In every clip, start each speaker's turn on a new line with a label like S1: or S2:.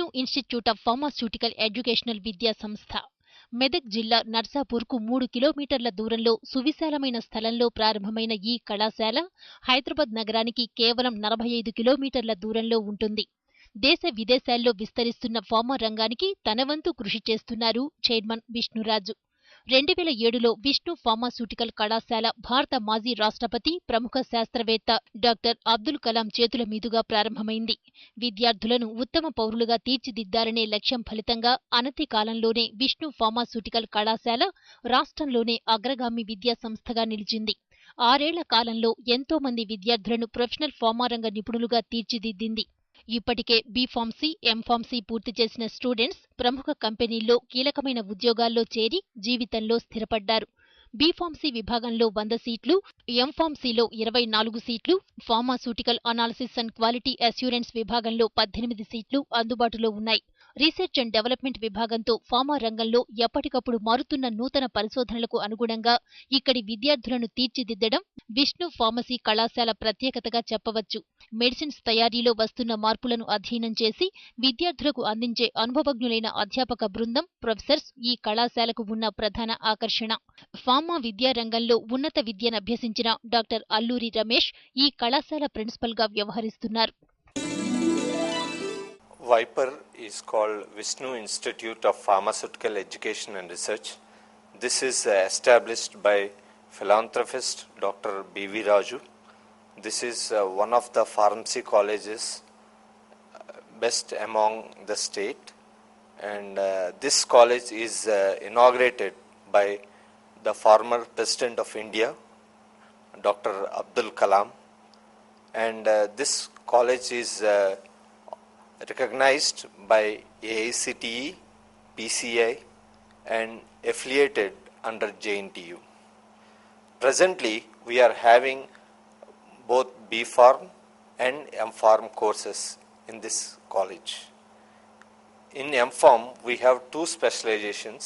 S1: Vishnu institute of pharmaceutical educational విద్యా సంస్థ మెదక్ జిల్లా నర్సాపూర్కు 3 కిలోమీటర్ల దూరంలో సువిశాలమైన స్థలంలో ప్రారంభమైన ఈ కళాశాల హైదరాబాద్ నగరానికి కేవలం 45 కిలోమీటర్ల దూరంలో ఉంటుంది. దేశ విదేశాల్లో విస్తరిస్తున్న ఫార్మా రంగానికి తన వంతు కృషి చేస్తున్నారు చైర్మన్ విష్ణురాజు. 2007లో విష్ణు ఫార్మాస్యూటికల్ కళాశాల భారత మాజీ రాష్ట్రపతి, ప్రముఖ శాస్త్రవేత్త డాక్టర్ అబ్దుల్ కలాం చేతుల మీదుగా ప్రారంభమైంది. విద్యార్థులను ఉత్తమ పౌరులుగా తీర్చిదిద్దాలనే లక్ష్యం ఫలితంగా అనతి కాలంలోనే విష్ణు ఫార్మాస్యూటికల్ కళాశాల రాష్ట్రంలోనే అగ్రగామి విద్యా సంస్థగా నిలిచింది. 6 ఏళ్ల కాలంలో ఎంతో మంది విద్యార్థులను ప్రొఫెషనల్ ఫార్మా రంగ నిపుణులుగా తీర్చిదిద్దింది. ఇప్పటికే బీఫార్మసీ, ఎంఫార్మసీ పూర్తి చేసిన స్టూడెంట్స్ ప్రముఖ కంపెనీల్లో కీలకమైన ఉద్యోగాల్లో చేరి జీవితంలో స్థిరపడ్డారు. బీఫార్మసీ విభాగంలో 100 సీట్లు, ఎంఫార్మసీలో 24 సీట్లు, pharmaceutical analysis and quality assurance విభాగంలో 18 సీట్లు అందుబాటులో ఉన్నాయి. రీసెర్చ్ అండ్ డెవలప్మెంట్ విభాగంతో ఫార్మా రంగంలో ఎప్పటికప్పుడు మారుతున్న నూతన పరిశోధనలకు అనుగుణంగా ఇక్కడి విద్యార్థులను తీర్చిదిద్దడం విష్ణు ఫార్మసీ కళాశాల ప్రత్యేకతగా చెప్పవచ్చు. మెడిసిన్స్ తయారీలో వస్తున్న మార్పులను అధ్యయనం చేసి విద్యార్థులకు అందించే అనుభవజ్ఞులైన అధ్యాపక బృందం, ప్రొఫెసర్స్ ఈ కళాశాలకు ఉన్న ప్రధాన ఆకర్షణ. ఫార్మా విద్యా రంగంలో ఉన్నత విద్యనభ్యసించిన డాక్టర్ అల్లూరి రమేష్ ఈ కళాశాల ప్రిన్సిపల్గా వ్యవహరిస్తున్నారు.
S2: VIPER is called Vishnu Institute of Pharmaceutical Education and Research. This is established by philanthropist Dr. B.V. Raju. This is one of the pharmacy colleges best among the state, and this college is inaugurated by the former President of India, Dr. Abdul Kalam, and this college is recognized by AICTE, PCI, and affiliated under JNTU. Presently, we are having both B.Pharm and M.Pharm courses in this college. In M.Pharm, we have 2 specializations.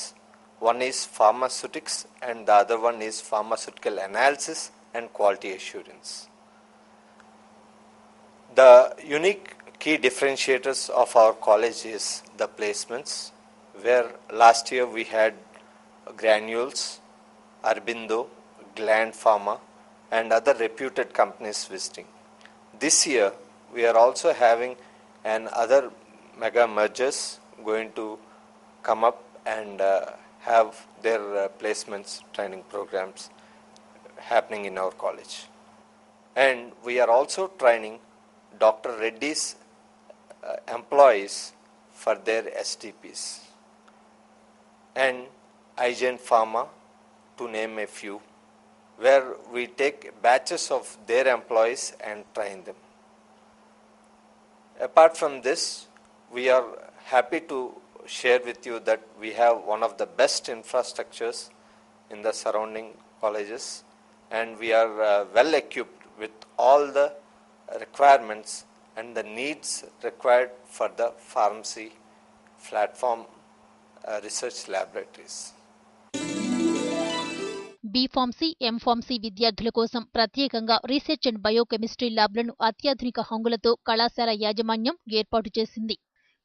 S2: One is pharmaceutics and the other one is pharmaceutical analysis and quality assurance. The unique key differentiators of our college is the placements, where last year we had Granules, Arbindo, Gland Pharma and other reputed companies visiting. This year we are also having other mega mergers going to come up and have their placements training programs happening in our college. And we are also training Dr. Reddy's employees for their STPs and iGen Pharma, to name a few, where we take batches of their employees and train them. Apart from this, we are happy to share with you that we have one of the best infrastructures in the surrounding colleges, and we are well equipped with all the requirements and the needs required for the pharmacy platform research laboratories.
S1: B Pharmacy, M Pharmacy విద్యార్థుల కోసం ప్రత్యేకంగా research and biochemistry ల్యాబ్లను అత్యాధునిక హంగులతో కళాశాల యాజమాన్యం ఏర్పాటు చేసింది.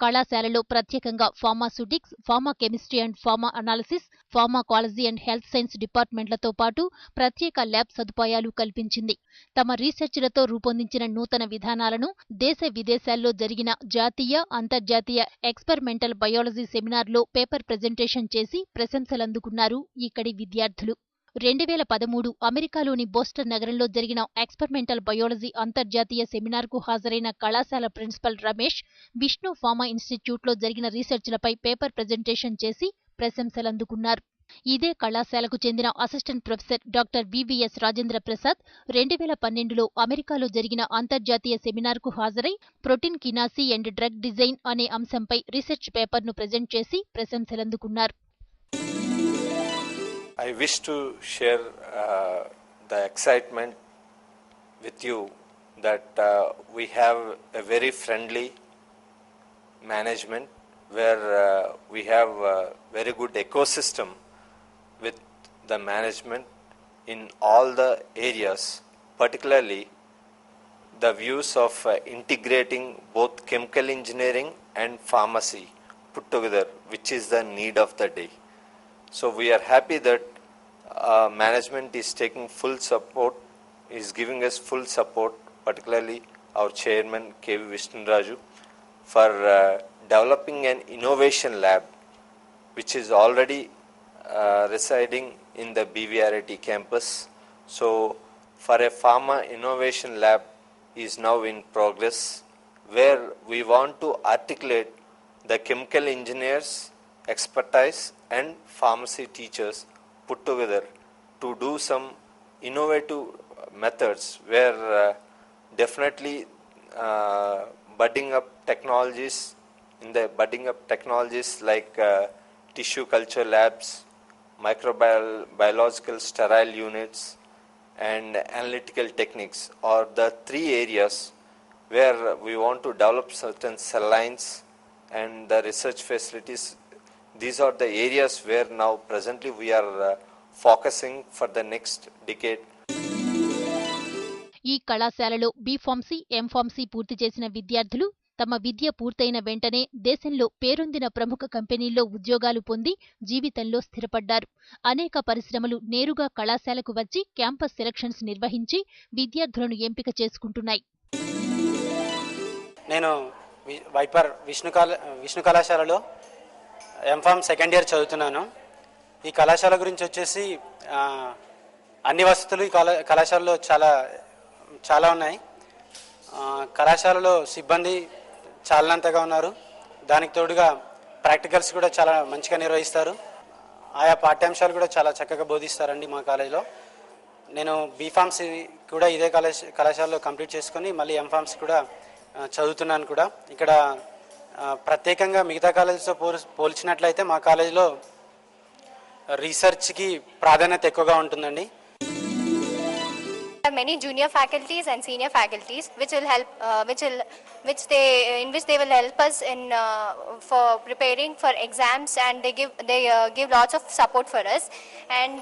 S1: కళాశాలలో ప్రత్యేకంగా pharmaceutics, pharma chemistry and pharma analysis, pharmacology and health science డిపార్ట్మెంట్లతో పాటు ప్రత్యేక ల్యాబ్ సదుపాయాలు కల్పించింది. తమ రీసెర్చ్లతో రూపొందించిన నూతన విధానాలను దేశ విదేశాల్లో జరిగిన జాతీయ, అంతర్జాతీయ ఎక్స్పెరిమెంటల్ బయాలజీ సెమినార్లో పేపర్ ప్రెజెంటేషన్ చేసి ప్రశంసలందుకున్నారు ఇక్కడి విద్యార్థులు. 2013 అమెరికాలోని బోస్టన్ నగరంలో జరిగిన ఎక్స్పెరిమెంటల్ బయాలజీ అంతర్జాతీయ సెమినార్కు హాజరైన కళాశాల ప్రిన్సిపల్ రమేష్ విష్ణు ఫార్మా ఇన్స్టిట్యూట్లో జరిగిన రీసెర్చ్లపై పేపర్ ప్రెజెంటేషన్ చేసి ప్రశంసలందుకున్నారు. ఇదే కళాశాలకు చెందిన assistant professor doctor VVS Rajendra Prasad 2012లో అమెరికాలో జరిగిన అంతర్జాతీయ సెమినార్కు హాజరై protein kinase and drug design అనే అంశంపై రీసెర్చ్ పేపర్ను ప్రెజెంట్ చేసి ప్రశంసలందుకున్నారు.
S2: I wish to share the excitement with you that we have a very friendly management where we have a very good ecosystem with the management in all the areas, particularly the views of integrating both chemical engineering and pharmacy put together, which is the need of the day. So we are happy that management is taking full support, is giving us full support, particularly our chairman K.V. Vishnuraju, for developing an innovation lab which is already residing in the BVRIT campus. So for a pharma innovation lab is now in progress, where we want to articulate the chemical engineers expertise and pharmacy teachers put together to do some innovative methods, where definitely budding up technologies like tissue culture labs, microbiological sterile units, and analytical techniques are the three areas where we want to develop certain cell lines and the research facilities. These are the areas where now presently we are focusing for the next decade.
S1: ఈ కళాశాలలో B Pharmacy, M Pharmacy పూర్తి చేసిన విద్యార్థులు తమ విద్య పూర్తయిన వెంటనే దేశంలో పేరొందిన ప్రముఖ కంపెనీల్లో ఉద్యోగాలు పొంది జీవితంలో స్థిరపడ్డారు. అనేక పరిశ్రమలు నేరుగా కళాశాలకు వచ్చి క్యాంపస్ సెలక్షన్స్ నిర్వహించి విద్యార్థులను ఎంపిక చేసుకుంటున్నాయి.
S3: నేను వైపర్ విష్ణు కళాశాలలో ఎంఫార్మ్ సెకండ్ ఇయర్ చదువుతున్నాను. ఈ కళాశాల గురించి వచ్చేసి అన్ని వసతులు ఈ కళాశాలలో చాలా ఉన్నాయి. కళాశాలలో సిబ్బంది చాలానంతగా ఉన్నారు. దానికి తోడుగా ప్రాక్టికల్స్ కూడా చాలా మంచిగా నిర్వహిస్తారు. ఆయా పాఠ్యాంశాలు కూడా చాలా చక్కగా బోధిస్తారండి మా కాలేజీలో. నేను బీఫార్మసీ కూడా ఇదే కళాశాలలో కంప్లీట్ చేసుకొని మళ్ళీ ఎంఫార్మసీ కూడా చదువుతున్నాను కూడా. ఇక్కడ ప్రత్యేకంగా మిగతా కాలేజీతో పోల్చినట్లయితే మా కాలేజీలో రీసెర్చ్కి ప్రాధాన్యత ఎక్కువగా ఉంటుందండి.
S4: Many junior faculties and senior faculties which will help which they will help us in for preparing for exams, and they give lots of support for us, and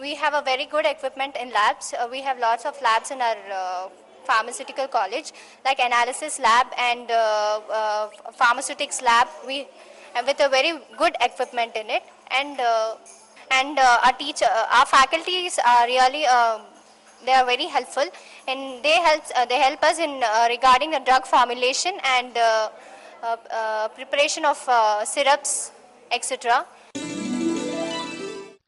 S4: we have a very good equipment in labs. We have lots of labs in our pharmaceutical college, like analysis lab and pharmaceutics lab, with a very good equipment in it, and our faculties are really they are very helpful, and they help us in regarding the drug formulation and preparation of syrups, etc.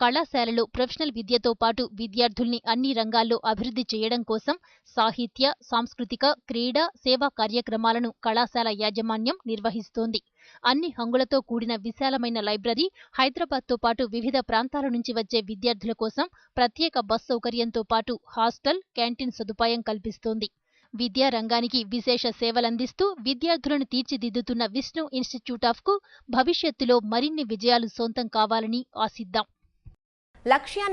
S1: కళాశాలలో professional విద్యతో పాటు విద్యార్థుల్ని అన్ని రంగాల్లో అభివృద్ధి చేయడం కోసం సాహిత్య, సాంస్కృతిక, క్రీడా, సేవా కార్యక్రమాలను కళాశాల యాజమాన్యం నిర్వహిస్తోంది. అన్ని హంగులతో కూడిన విశాలమైన లైబ్రరీ, హైదరాబాద్తో పాటు వివిధ ప్రాంతాల నుంచి వచ్చే విద్యార్థుల కోసం ప్రత్యేక బస్ సౌకర్యంతో పాటు హాస్టల్, క్యాంటీన్ సదుపాయం కల్పిస్తోంది. విద్యారంగానికి విశేష సేవలందిస్తూ విద్యార్థులను తీర్చిదిద్దుతున్న విష్ణు ఇన్స్టిట్యూట్ ఆఫ్ కు భవిష్యత్తులో మరిన్ని విజయాలు సొంతం కావాలని ఆశిద్దాం.
S5: లక్ష్యాన్ని